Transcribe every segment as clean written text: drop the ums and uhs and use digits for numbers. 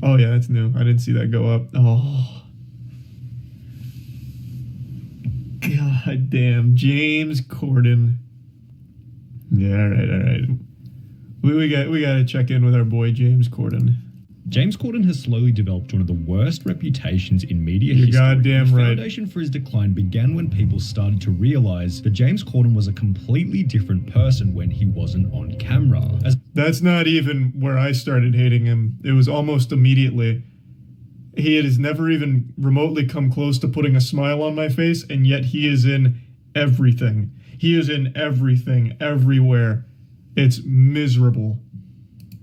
Oh, yeah, that's new. I didn't see that go up. Oh. God damn. James Corden. Yeah, all right. We got to check in with our boy James Corden. James Corden has slowly developed one of the worst reputations in media history. You're goddamn right. The foundation for his decline began when people started to realize that James Corden was a completely different person when he wasn't on camera. That's not even where I started hating him. It was almost immediately. He has never even remotely come close to putting a smile on my face, and yet he is in everything. He is in everything, everywhere. It's miserable.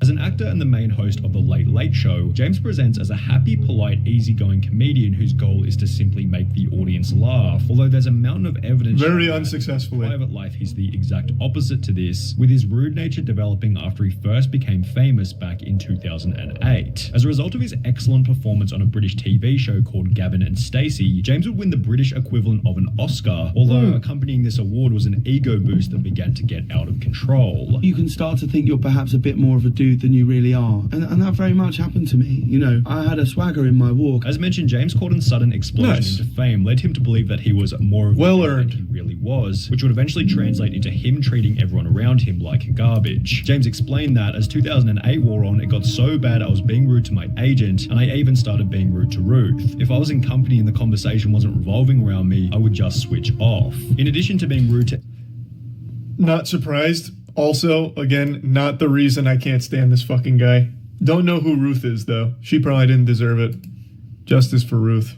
As an actor and the main host of The Late Late Show, James presents as a happy, polite, easygoing comedian whose goal is to simply make the audience laugh. Although there's a mountain of evidence very unsuccessfully. In private life, he's the exact opposite to this, with his rude nature developing after he first became famous back in 2008. As a result of his excellent performance on a British TV show called Gavin and Stacey, James would win the British equivalent of an Oscar, although accompanying this award was an ego boost that began to get out of control. You can start to think you're perhaps a bit more of a dude than you really are. And that very much happened to me. You know, I had a swagger in my walk. As mentioned, James Corden's sudden explosion into fame led him to believe that he was more of a man than he really was, which would eventually translate into him treating everyone around him like garbage. James explained that as 2008 wore on, it got so bad I was being rude to my agent, and I even started being rude to Ruth. If I was in company and the conversation wasn't revolving around me, I would just switch off. In addition to being rude to... Not surprised. Also, again, not the reason I can't stand this fucking guy. Don't know who Ruth is, though. She probably didn't deserve it. Justice for Ruth.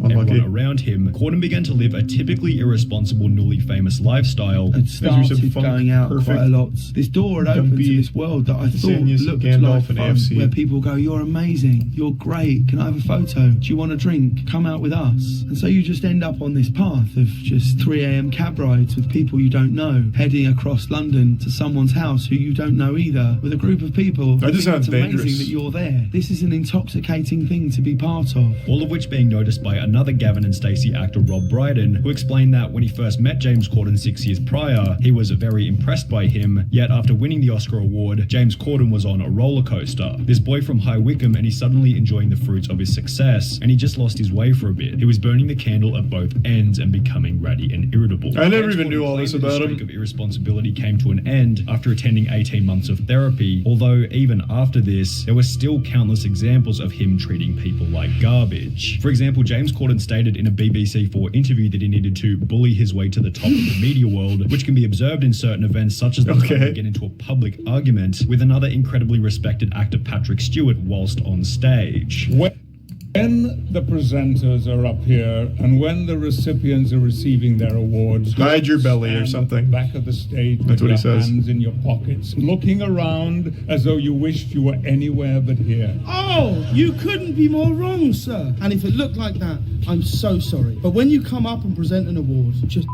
Unlucky. Everyone around him, Corden began to live a typically irresponsible, newly famous lifestyle. I'd started going out quite a lot. This door had opened to this world that I thought looked like fun, where people go, you're amazing, you're great, can I have a photo? Do you want a drink? Come out with us. And so you just end up on this path of just 3 a.m. cab rides with people you don't know, heading across London to someone's house who you don't know either, with a group of people. That just sounds dangerous. Amazing that you're there. This is an intoxicating thing to be part of. All of which being noticed by another Gavin and Stacey actor, Rob Brydon, who explained that when he first met James Corden 6 years prior, he was very impressed by him, yet after winning the Oscar award, James Corden was on a roller coaster. This boy from High Wycombe, and he's suddenly enjoying the fruits of his success, and he just lost his way for a bit. He was burning the candle at both ends and becoming ratty and irritable. I never even knew all this about him. The streak of irresponsibility came to an end after attending 18 months of therapy, although even after this, there were still countless examples of him treating people like garbage. For example, James Corden stated in a BBC4 interview that he needed to bully his way to the top of the media world, which can be observed in certain events such as the time they get into a public argument with another incredibly respected actor, Patrick Stewart, whilst on stage. When the presenters are up here and when the recipients are receiving their awards, hide your belly or something. Back of the stage That's with what your he says. hands in your pockets, looking around as though you wished you were anywhere but here. Oh, you couldn't be more wrong, sir. And if it looked like that, I'm so sorry. But when you come up and present an award, just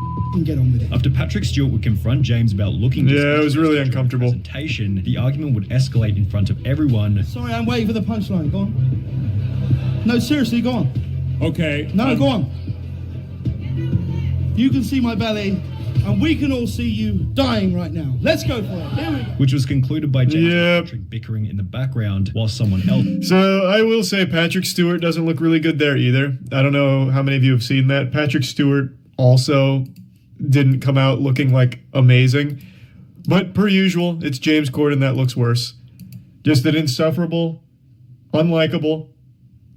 get on with it. After Patrick Stewart would confront James about looking it was really uncomfortable. Presentation, the argument would escalate in front of everyone. Sorry, I'm waiting for the punchline. Go on. No, seriously, go on. Okay. No, go on. You can see my belly, and we can all see you dying right now. Let's go for it. Here we go. Which was concluded by James and Patrick bickering in the background while someone else... So I will say Patrick Stewart doesn't look really good there either. I don't know how many of you have seen that. Patrick Stewart also didn't come out looking like amazing. But per usual, it's James Corden that looks worse. Just an insufferable, unlikable,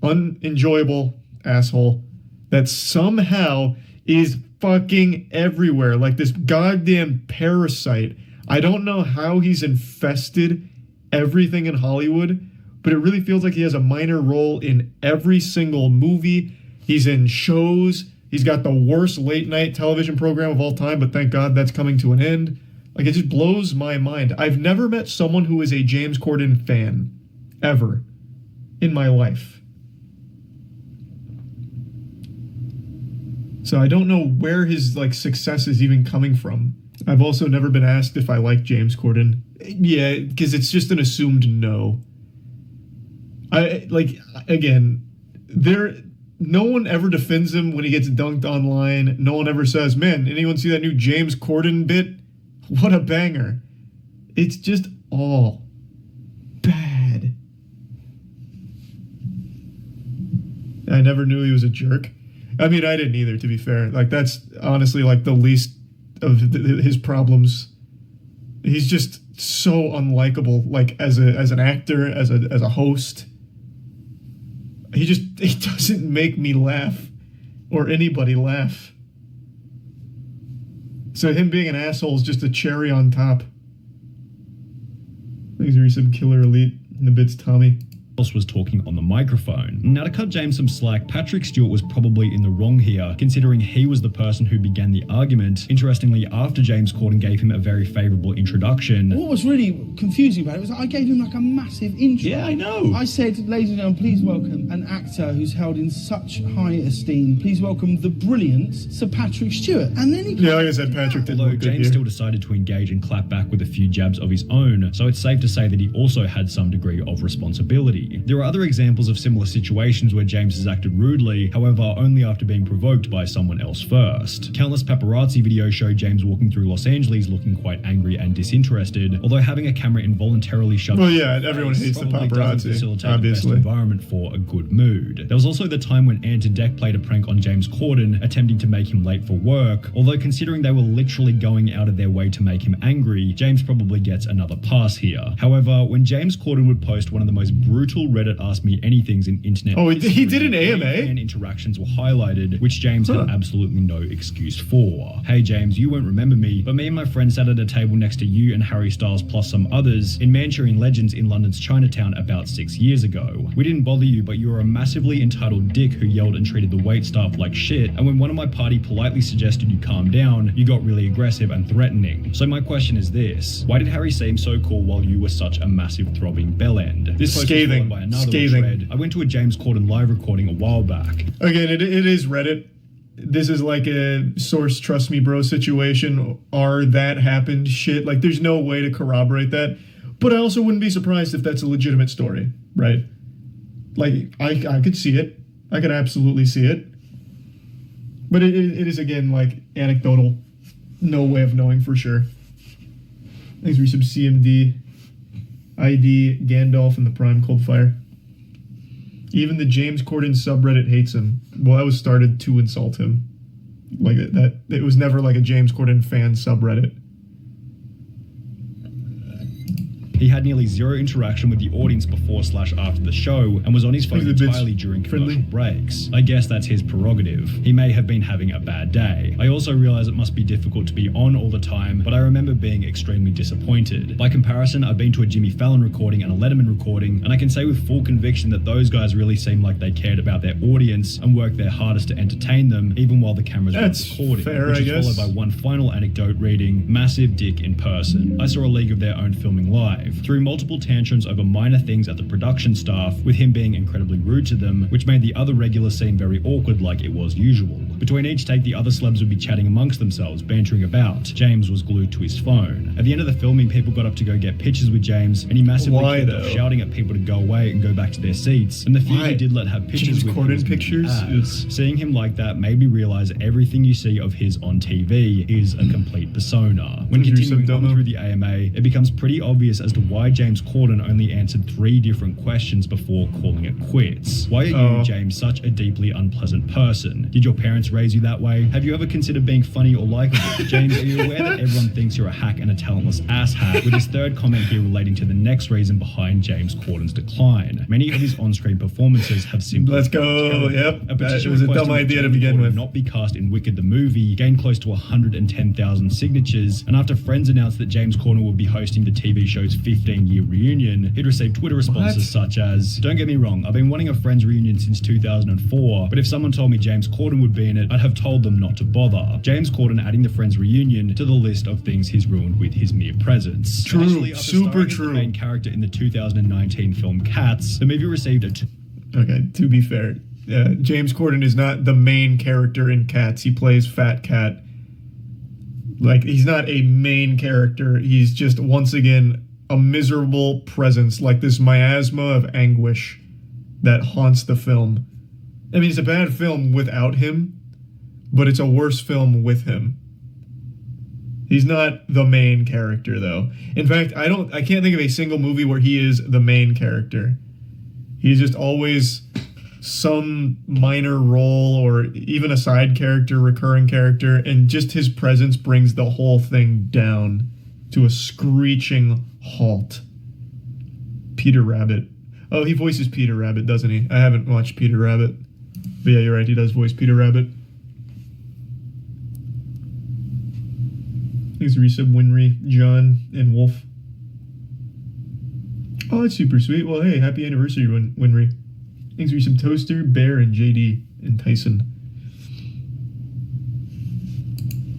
unenjoyable asshole that somehow is fucking everywhere like this goddamn parasite. I don't know how he's infested everything in Hollywood, but it really feels like he has a minor role in every single movie. He's in shows. He's got the worst late night television program of all time, but thank God that's coming to an end. Like, it just blows my mind. I've never met someone who is a James Corden fan ever in my life. So I don't know where his success is even coming from. I've also never been asked if I like James Corden. Yeah, because it's just an assumed no. No one ever defends him when he gets dunked online. No one ever says, man, anyone see that new James Corden bit? What a banger. It's just all bad. never knew he was a jerk. I mean, I didn't either, to be fair. Like, that's honestly, like, the least of his problems. He's just so unlikable, like, as an actor, as a host. He doesn't make me laugh, or anybody laugh. So him being an asshole is just a cherry on top. Thanks for some Killer Elite in the bits, Tommy. Else was talking on the microphone. Now, to cut James some slack, Patrick Stewart was probably in the wrong here, considering he was the person who began the argument. Interestingly, after James Corden gave him a very favourable introduction. What was really confusing about it was that I gave him like a massive intro. Yeah, I know. I said, ladies and gentlemen, please welcome an actor who's held in such high esteem. Please welcome the brilliant Sir Patrick Stewart. And then he... Yeah, like I said, Patrick didn't Although look good James here. still decided to engage and clap back with a few jabs of his own, so it's safe to say that he also had some degree of responsibility. There are other examples of similar situations where James has acted rudely, however, only after being provoked by someone else first. Countless paparazzi videos show James walking through Los Angeles looking quite angry and disinterested, although having a camera involuntarily shoved Well, yeah, everyone hates the probably doesn't paparazzi, facilitate obviously. the best environment for a good mood. There was also the time when Ant and Dec played a prank on James Corden, attempting to make him late for work, although considering they were literally going out of their way to make him angry, James probably gets another pass here. However, when James Corden would post one of the most brutal Reddit Ask Me Anythings in internet Oh, history, he did an AMA? fan interactions were highlighted, which James had absolutely no excuse for. Hey James, you won't remember me, but me and my friend sat at a table next to you and Harry Styles plus some others in Manchurian Legends in London's Chinatown about 6 years ago. We didn't bother you, but you were a massively entitled dick who yelled and treated the waitstaff like shit, and when one of my party politely suggested you calm down, you got really aggressive and threatening. So my question is this: why did Harry seem so cool while you were such a massive throbbing bellend? This post was followed by another thread. I went to a James Corden live recording a while back. Again, it is Reddit. This is like a source trust me bro situation, or that happened shit. Like, there's no way to corroborate that. But I also wouldn't be surprised if that's a legitimate story, right? Like, I could see it. I could absolutely see it. But it is, again, like, anecdotal. No way of knowing for sure. Thanks for some CMD. ID, Gandalf, and the Prime Coldfire. Even the James Corden subreddit hates him. Well, that was started to insult him. Like, that it was never like a James Corden fan subreddit. He had nearly zero interaction with the audience before/after the show and was on his phone entirely during commercial breaks. I guess that's his prerogative. He may have been having a bad day. I also realize it must be difficult to be on all the time, but I remember being extremely disappointed. By comparison, I've been to a Jimmy Fallon recording and a Letterman recording, and I can say with full conviction that those guys really seemed like they cared about their audience and worked their hardest to entertain them, even while the cameras were recording. Fair, which I is guess. followed by one final anecdote reading, massive dick in person. I saw a League of Their Own filming live. Through multiple tantrums over minor things at the production staff, with him being incredibly rude to them, which made the other regulars seem very awkward like it was usual. Between each take, the other celebs would be chatting amongst themselves, bantering about. James was glued to his phone. At the end of the filming, people got up to go get pictures with James, and he massively kept off shouting at people to go away and go back to their seats. And the few he did let have pictures James with Corden him pictures? Seeing him like that made me realize everything you see of his on TV is a complete persona. When continuing on through the AMA, it becomes pretty obvious as to why James Corden only answered 3 different questions before calling it quits. Why are you, James, such a deeply unpleasant person? Did your parents raise you that way? Have you ever considered being funny or likable? James, are you aware that everyone thinks you're a hack and a talentless asshat? With his third comment here relating to the next reason behind James Corden's decline. Many of his on-screen performances have simply... Let's go, yep. That was a dumb idea to begin with. ...not be cast in Wicked the movie, gained close to 110,000 signatures, and after Friends announced that James Corden would be hosting the TV show's 15-year reunion, he'd received Twitter responses such as, "Don't get me wrong, I've been wanting a Friends reunion since 2004, but if someone told me James Corden would be in it, I'd have told them not to bother." James Corden adding the Friends reunion to the list of things he's ruined with his mere presence. True, Actually, after super starring as true. the main character in the 2019 film Cats, the movie received a... Okay, to be fair, James Corden is not the main character in Cats. He plays Fat Cat. Like, he's not a main character. He's just, once again, a miserable presence, like this miasma of anguish that haunts the film. I mean, it's a bad film without him, but it's a worse film with him. He's not the main character, though. In fact, I can't think of a single movie where he is the main character. He's just always some minor role or even a side character, recurring character, and just his presence brings the whole thing down to a screeching halt. Peter Rabbit. Oh, he voices Peter Rabbit, doesn't he? I haven't watched Peter Rabbit. But yeah, you're right, he does voice Peter Rabbit. Thanks for resub, Winry, John, and Wolf. Oh, that's super sweet. Well, hey, happy anniversary, Winry. Thanks for resub, Toaster, Bear, and JD, and Tyson.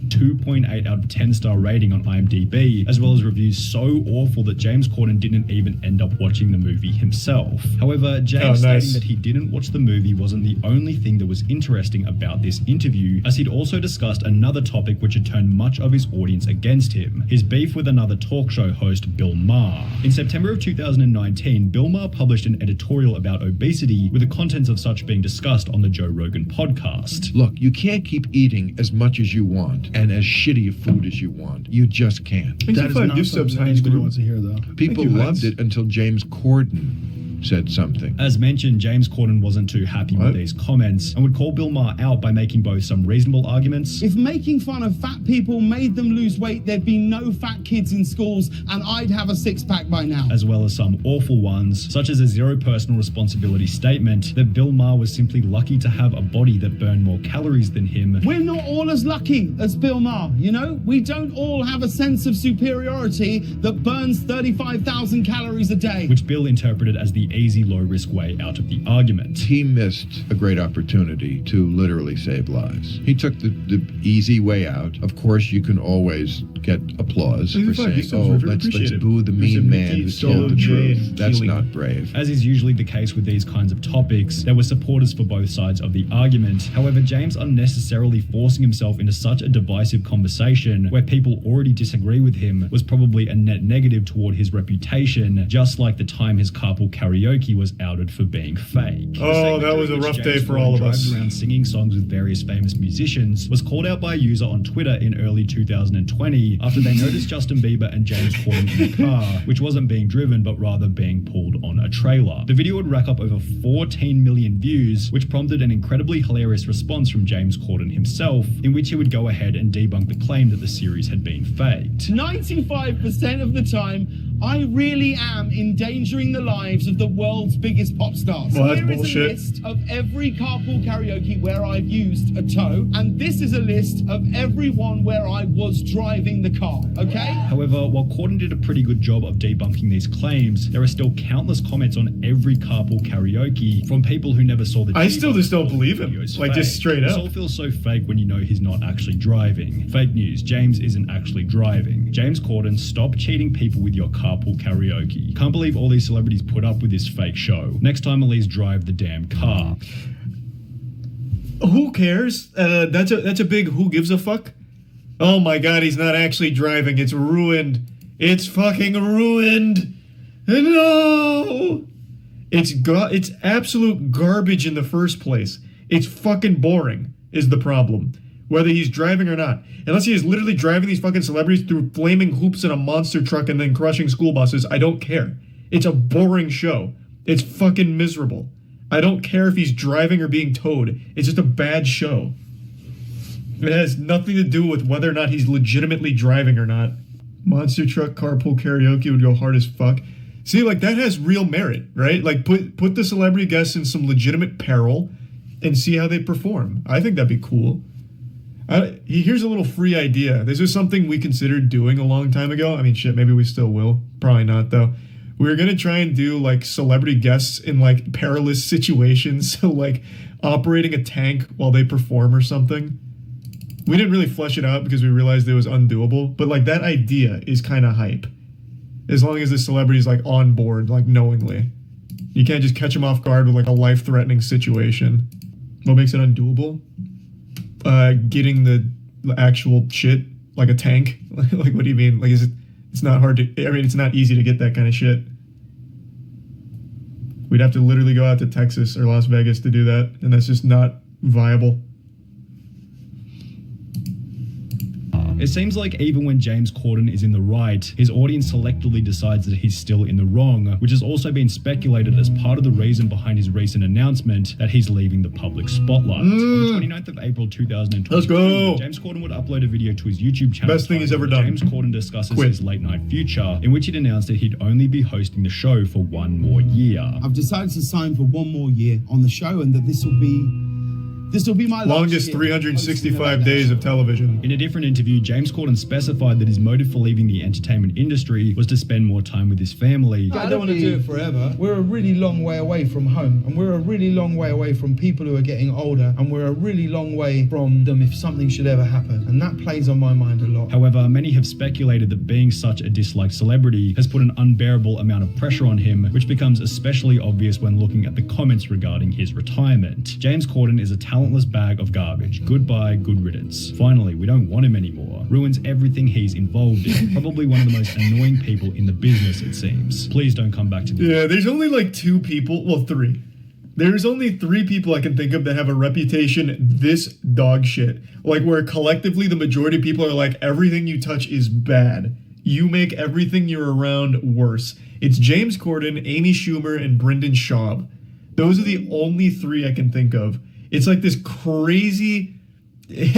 2.8 out of 10 star rating on IMDb, as well as reviews so awful that James Corden didn't even end up watching the movie himself. However, James stating that he didn't watch the movie wasn't the only thing that was interesting about this interview, as he'd also discussed another topic which had turned much of his audience against him, his beef with another talk show host, Bill Maher. In September of 2019, Bill Maher published an editorial about obesity, with the contents of such being discussed on the Joe Rogan podcast. Look, you can't keep eating as much as you want and as shitty a food as you want. You just can't. That is not something anybody wants to hear, though. People loved it until James Corden said something. As mentioned, James Corden wasn't too happy with these comments and would call Bill Maher out by making both some reasonable arguments. If making fun of fat people made them lose weight, there'd be no fat kids in schools and I'd have a six-pack by now. As well as some awful ones, such as a zero personal responsibility statement that Bill Maher was simply lucky to have a body that burned more calories than him. We're not all as lucky as Bill Maher, you know? We don't all have a sense of superiority that burns 35,000 calories a day. Which Bill interpreted as the easy, low-risk way out of the argument. He missed a great opportunity to literally save lives. He took the easy way out. Of course, you can always get applause for saying, oh, let's boo the mean man who told the truth. That's not brave. As is usually the case with these kinds of topics, there were supporters for both sides of the argument. However, James unnecessarily forcing himself into such a divisive conversation where people already disagree with him was probably a net negative toward his reputation, just like the time his carpool karaoke was outed for being fake. Oh, that was a rough day for all of us. Around singing songs with various famous musicians was called out by a user on Twitter in early 2020 after they noticed Justin Bieber and James Corden in the car, which wasn't being driven but rather being pulled on a trailer. The video would rack up over 14 million views, which prompted an incredibly hilarious response from James Corden himself, in which he would go ahead and debunk the claim that the series had been faked. 95% of the time, I really am endangering the lives of the world's biggest pop stars. Well, that's Here bullshit. is a list of every carpool karaoke where I've used a tow, and this is a list of every one where I was driving the car, okay? However, while Corden did a pretty good job of debunking these claims, there are still countless comments on every carpool karaoke from people who never saw the I still just don't believe him. videos Like, fake. just straight This up. all feels so fake when you know he's not actually driving. Fake news, James isn't actually driving. James Corden, stop cheating people with your carpool karaoke. Can't believe all these celebrities put up with this fake show. Next time, at least drive the damn car. Who cares? That's a big who gives a fuck. Oh my god, he's not actually driving. It's ruined. It's fucking ruined. No! It's absolute garbage in the first place. It's fucking boring is the problem. Whether he's driving or not. Unless he is literally driving these fucking celebrities through flaming hoops in a monster truck and then crushing school buses, I don't care. It's a boring show. It's fucking miserable. I don't care if he's driving or being towed. It's just a bad show. It has nothing to do with whether or not he's legitimately driving or not. Monster truck carpool karaoke would go hard as fuck. See, like, that has real merit, right? Like, put the celebrity guests in some legitimate peril and see how they perform. I think that'd be cool. Here's a little free idea. This was something we considered doing a long time ago. I mean, shit, maybe we still will. Probably not, though. We were going to try and do, like, celebrity guests in, like, perilous situations. So, like, operating a tank while they perform or something. We didn't really flesh it out because we realized it was undoable. But, like, that idea is kind of hype. As long as the celebrity's, like, on board, like, knowingly. You can't just catch them off guard with, like, a life-threatening situation. What makes it undoable? Getting the actual shit, like a tank. Like, what do you mean? Like, it's not hard to, I mean, it's not easy to get that kind of shit. We'd have to literally go out to Texas or Las Vegas to do that, and that's just not viable. It seems like even when James Corden is in the right, his audience selectively decides that he's still in the wrong, which has also been speculated as part of the reason behind his recent announcement that he's leaving the public spotlight. On the 29th of April 2020, let's go. James Corden would upload a video to his YouTube channel. Best thing he's ever done. James Corden discusses his late night future, in which he'd announced that he'd only be hosting the show for one more year. I've decided to sign for one more year on the show, and that this will be my longest 365 days of television. In a different interview, James Corden specified that his motive for leaving the entertainment industry was to spend more time with his family. I don't want to do it forever. We're a really long way away from home, and we're a really long way away from people who are getting older, and we're a really long way from them if something should ever happen, and that plays on my mind a lot. However, many have speculated that being such a disliked celebrity has put an unbearable amount of pressure on him, which becomes especially obvious when looking at the comments regarding his retirement. James Corden is a talentless bag of garbage. Goodbye, good riddance. Finally, we don't want him anymore. Ruins everything he's involved in. Probably one of the most annoying people in the business, it seems. Please don't come back to the... Yeah, there's only like two people, well, three. There's only three people I can think of that have a reputation this dog shit. Like where collectively the majority of people are like, everything you touch is bad. You make everything you're around worse. It's James Corden, Amy Schumer, and Brendan Schaub. Those are the only three I can think of. It's like this crazy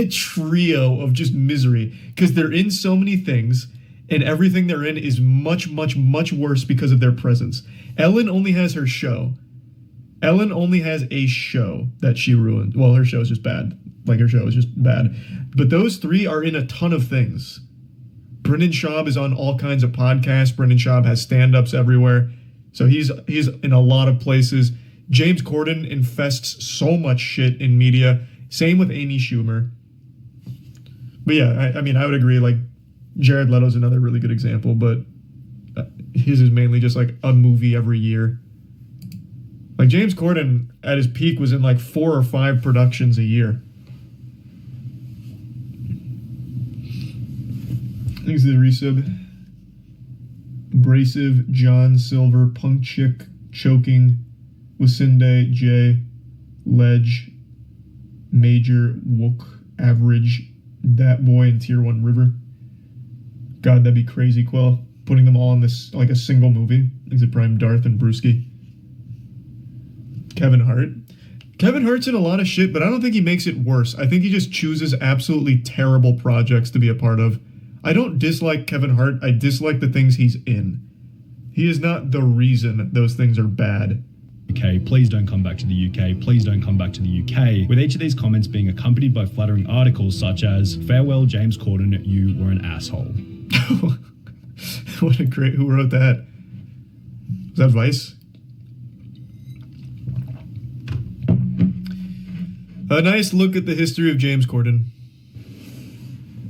trio of just misery because they're in so many things and everything they're in is much, much, much worse because of their presence. Ellen only has her show. Ellen only has a show that she ruined. Well, her show is just bad. Like her show is just bad. But those three are in a ton of things. Brendan Schaub is on all kinds of podcasts. Brendan Schaub has stand-ups everywhere. So he's in a lot of places. James Corden infests so much shit in media. Same with Amy Schumer. But yeah, I mean, I would agree. Like, Jared Leto's another really good example, but his is mainly just like a movie every year. Like, James Corden at his peak was in like 4 or 5 productions a year. Thanks to the resub. Abrasive, John Silver, Punk Chick, Choking, Wasinde, J, Ledge, Major, Wook, Average, That Boy, and Tier 1 River. God, that'd be crazy, Quell. Putting them all in this, like a single movie. Exit Prime, Darth, and Brewski. Kevin Hart. Kevin Hart's in a lot of shit, but I don't think he makes it worse. I think he just chooses absolutely terrible projects to be a part of. I don't dislike Kevin Hart. I dislike the things he's in. He is not the reason those things are bad. UK, please don't come back to the UK, please don't come back to the UK, with each of these comments being accompanied by flattering articles such as, farewell James Corden, you were an asshole. What a great, who wrote that? Was that Vice? A nice look at the history of James Corden.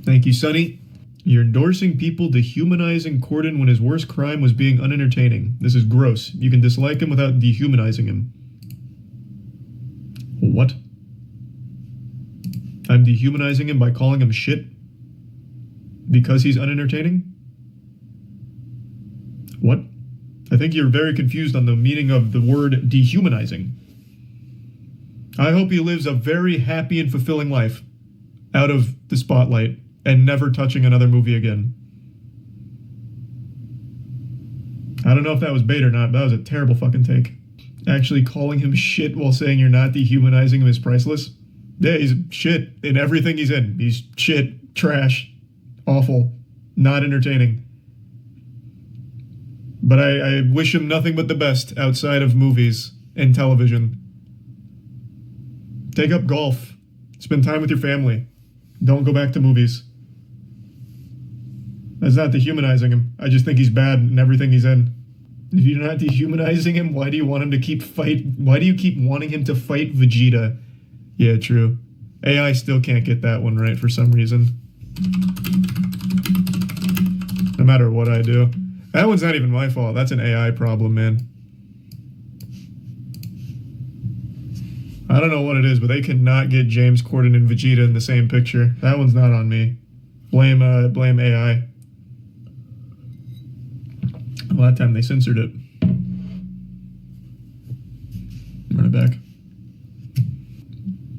Thank you, Sonny. You're endorsing people dehumanizing Corden when his worst crime was being unentertaining. This is gross. You can dislike him without dehumanizing him. What? I'm dehumanizing him by calling him shit? Because he's unentertaining? What? I think you're very confused on the meaning of the word dehumanizing. I hope he lives a very happy and fulfilling life out of the spotlight and never touching another movie again. I don't know if that was bait or not, but that was a terrible fucking take. Actually calling him shit while saying you're not dehumanizing him is priceless. Yeah, he's shit in everything he's in. He's shit, trash, awful, not entertaining. But I wish him nothing but the best outside of movies and television. Take up golf. Spend time with your family. Don't go back to movies. That's not dehumanizing him. I just think he's bad in everything he's in. If you're not dehumanizing him, why do you want him to keep why do you keep wanting him to fight Vegeta? Yeah, true. AI still can't get that one right for some reason. No matter what I do. That one's not even my fault. That's an AI problem, man. I don't know what it is, but they cannot get James Corden and Vegeta in the same picture. That one's not on me. Blame AI. Well, that time they censored it. Run it back.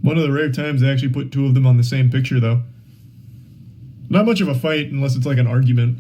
One of the rare times they actually put two of them on the same picture, though. Not much of a fight unless it's like an argument.